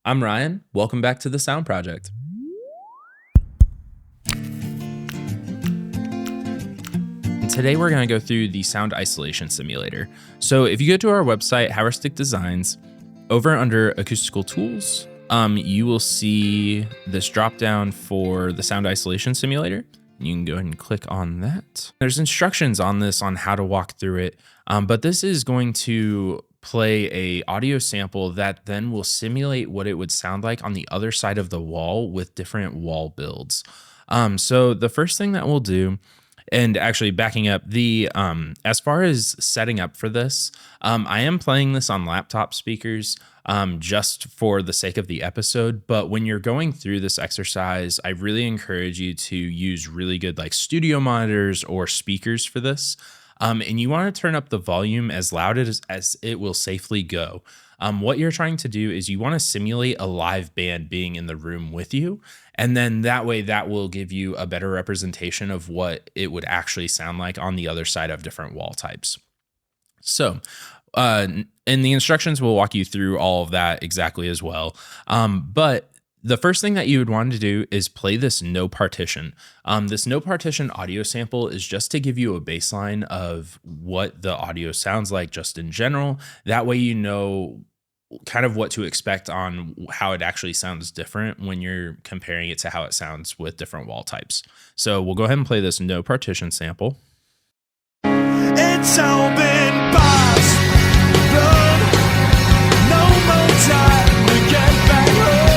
I'm Ryan. Welcome back to the Sound Project. And today we're going to go through the sound isolation simulator. So if you go to our website, Haverstick Designs, over under acoustical tools, you will see this drop down for the sound isolation simulator. You can go ahead and click on that. There's instructions on this on how to walk through it, but this is going to play a audio sample that then will simulate what it would sound like on the other side of the wall with different wall builds. So the first thing that we'll do, and actually backing up, as far as setting up for this, I am playing this on laptop speakers just for the sake of the episode. But when you're going through this exercise, I really encourage you to use really good like studio monitors or speakers for this. And you want to turn up the volume as loud as it will safely go. What you're trying to do is you want to simulate a live band being in the room with you. And then that way that will give you a better representation of what it would actually sound like on the other side of different wall types. So, and the instructions will walk you through all of that exactly as well. But the first thing that you would want to do is play this no partition. This no partition audio sample is just to give you a baseline of what the audio sounds like just in general. That way you know kind of what to expect on how it actually sounds different when you're comparing it to how it sounds with different wall types. So we'll go ahead and play this no partition sample. It's all been past, no more time to get back home.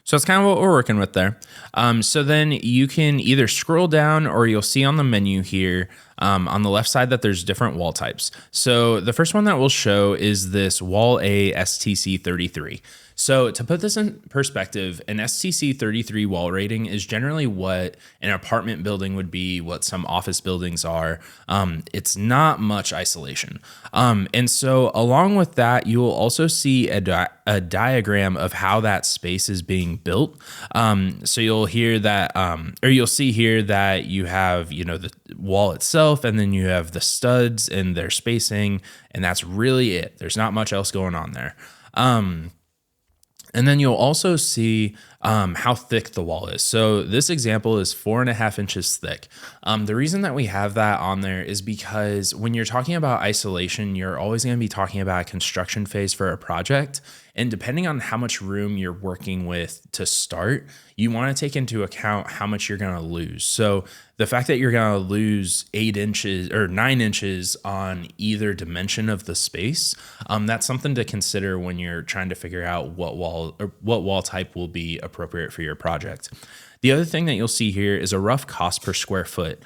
So that's kind of what we're working with there. So then you can either scroll down or you'll see on the menu here on the left side that there's different wall types. So the first one that we'll show is this Wall A STC33. So to put this in perspective, an STC33 wall rating is generally what an apartment building would be, what some office buildings are. It's not much isolation. And so along with that, you will also see a diagram of how that space is being built. So you'll hear that, or you'll see here that you have, the wall itself, and then you have the studs and their spacing, and that's really it. There's not much else going on there. And then you'll also see how thick the wall is. So this example is 4.5 inches thick. The reason that we have that on there is because when you're talking about isolation, you're always going to be talking about a construction phase for a project. And depending on how much room you're working with to start, you want to take into account how much you're going to lose. So the fact that you're going to lose 8 inches or 9 inches on either dimension of the space, that's something to consider when you're trying to figure out what wall type will be appropriate for your project. The other thing that you'll see here is a rough cost per square foot.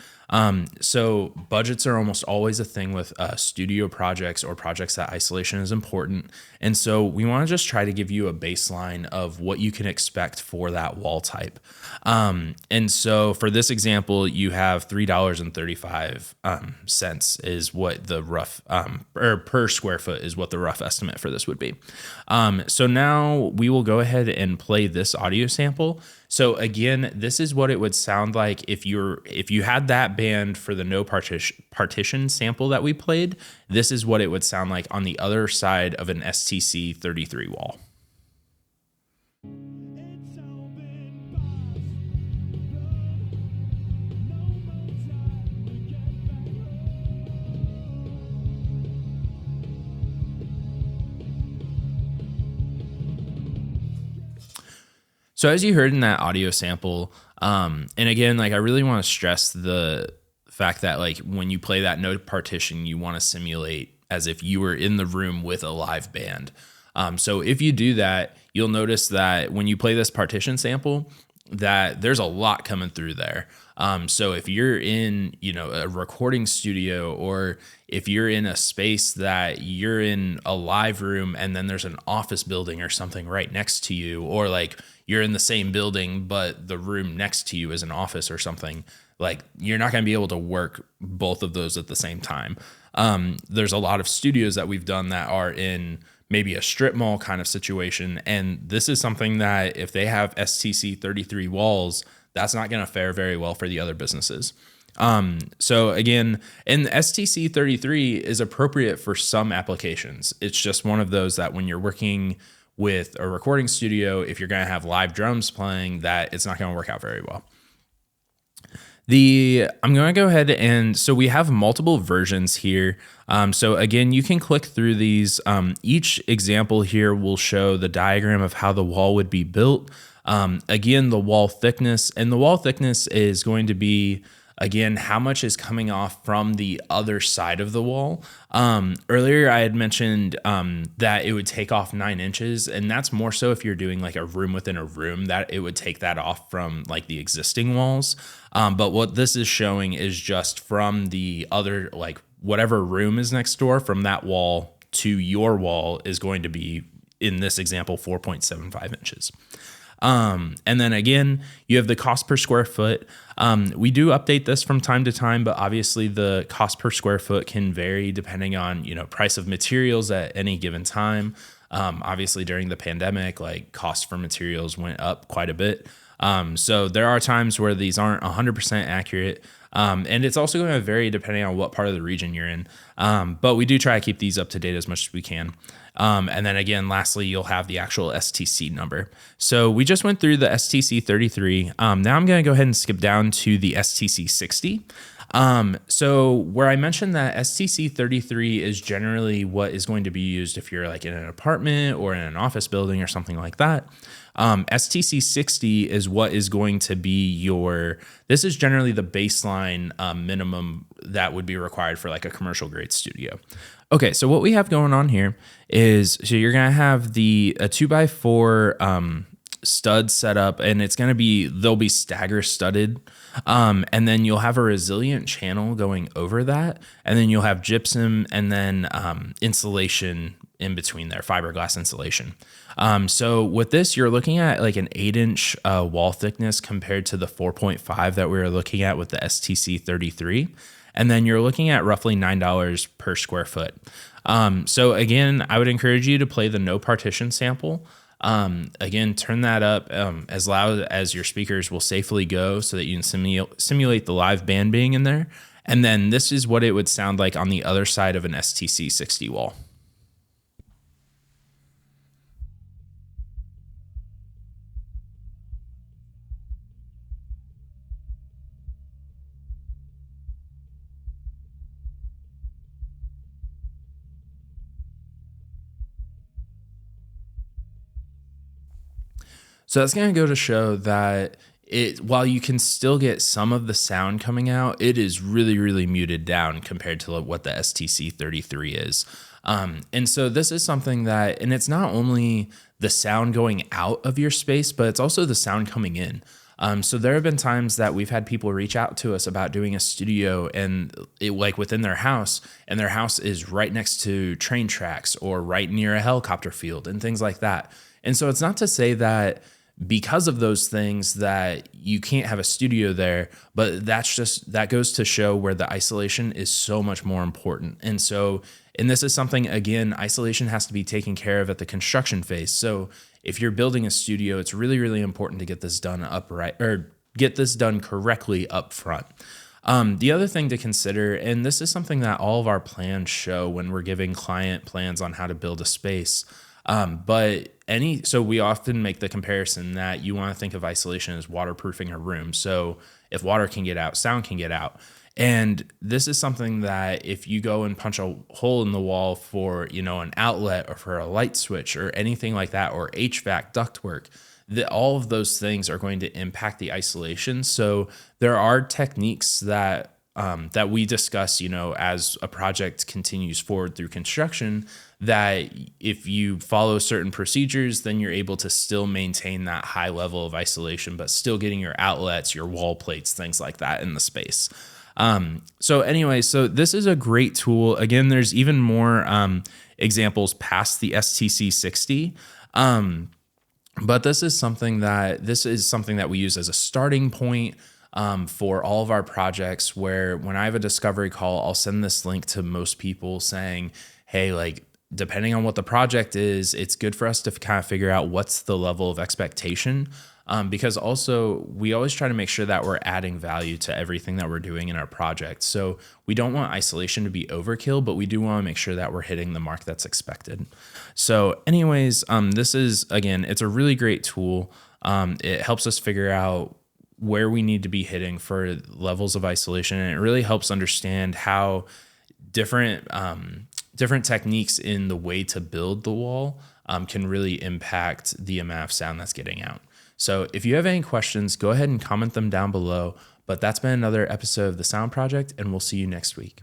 So budgets are almost always a thing with studio projects or projects that isolation is important. And so we want to just try to give you a baseline of what you can expect for that wall type. And so for this example, you have $3.35 is what the rough, or per square foot is what the rough estimate for this would be. So now we will go ahead and play this audio sample. So again, this is what it would sound like if you had that band for the no partition sample that we played. This is what it would sound like on the other side of an STC 33 wall. So as you heard in that audio sample, and again, like I really want to stress the fact that like when you play that no partition, you want to simulate as if you were in the room with a live band. So if you do that, you'll notice that when you play this partition sample, that there's a lot coming through there. So if you're in, a recording studio, or if you're in a space that you're in a live room and then there's an office building or something right next to you, or like you're in the same building, but the room next to you is an office or something, like you're not going to be able to work both of those at the same time. There's a lot of studios that we've done that are in maybe a strip mall kind of situation. And this is something that if they have STC 33 walls, that's not going to fare very well for the other businesses. So again, and the STC33 is appropriate for some applications. It's just one of those that when you're working with a recording studio, if you're going to have live drums playing, that it's not going to work out very well. I'm going to go ahead and so we have multiple versions here. So again, you can click through these. Each example here will show the diagram of how the wall would be built. Again, the wall thickness, and the wall thickness is going to be, again, how much is coming off from the other side of the wall. Earlier, I had mentioned that it would take off 9 inches, and that's more so if you're doing like a room within a room, that it would take that off from like the existing walls. But what this is showing is just from the other, like whatever room is next door, from that wall to your wall is going to be, in this example, 4.75 inches. And then again, you have the cost per square foot. We do update this from time to time, but obviously the cost per square foot can vary depending on, price of materials at any given time. Obviously during the pandemic, like cost for materials went up quite a bit. So there are times where these aren't 100% accurate. And it's also going to vary depending on what part of the region you're in. But we do try to keep these up to date as much as we can. And then again, lastly, you'll have the actual STC number. So we just went through the STC 33. Now I'm going to go ahead and skip down to the STC 60. So where I mentioned that STC 33 is generally what is going to be used if you're like in an apartment or in an office building or something like that. STC 60 is what is going to be this is generally the baseline minimum that would be required for like a commercial grade studio. Okay, so what we have going on here is, so you're going to have a 2x4 stud set up, and they'll be stagger studded. And then you'll have a resilient channel going over that. And then you'll have gypsum and then insulation in between there, fiberglass insulation. So with this, you're looking at like an 8-inch wall thickness compared to the 4.5 that we were looking at with the STC 33. And then you're looking at roughly $9 per square foot. So again, I would encourage you to play the no partition sample. Again, turn that up as loud as your speakers will safely go so that you can simulate the live band being in there. And then this is what it would sound like on the other side of an STC 60 wall. So that's going to go to show that while you can still get some of the sound coming out, it is really, really muted down compared to what the STC 33 is. And so this is something and it's not only the sound going out of your space, but it's also the sound coming in. So there have been times that we've had people reach out to us about doing a studio and like within their house, and their house is right next to train tracks or right near a helicopter field and things like that. And so it's not to say that because of those things that you can't have a studio there, but that goes to show where the isolation is so much more important. And this is something, again, isolation has to be taken care of at the construction phase. So if you're building a studio, it's really, really important to get this done get this done correctly up front. The other thing to consider, and this is something that all of our plans show when we're giving client plans on how to build a space, so we often make the comparison that you want to think of isolation as waterproofing a room. So if water can get out, sound can get out. And this is something that if you go and punch a hole in the wall for, an outlet or for a light switch or anything like that, or HVAC ductwork, all of those things are going to impact the isolation. So there are techniques that we discuss, as a project continues forward through construction, that if you follow certain procedures, then you're able to still maintain that high level of isolation, but still getting your outlets, your wall plates, things like that in the space. So this is a great tool. Again, there's even more examples past the STC 60. But this is something that we use as a starting point for all of our projects, where when I have a discovery call, I'll send this link to most people saying, hey, like, depending on what the project is, it's good for us to kind of figure out what's the level of expectation. because also we always try to make sure that we're adding value to everything that we're doing in our project. So we don't want isolation to be overkill, but we do want to make sure that we're hitting the mark that's expected. So anyways, this is, again, it's a really great tool. It helps us figure out where we need to be hitting for levels of isolation. And it really helps understand how different techniques in the way to build the wall can really impact the amount of sound that's getting out. So if you have any questions, go ahead and comment them down below. But that's been another episode of the Sound Project, and we'll see you next week.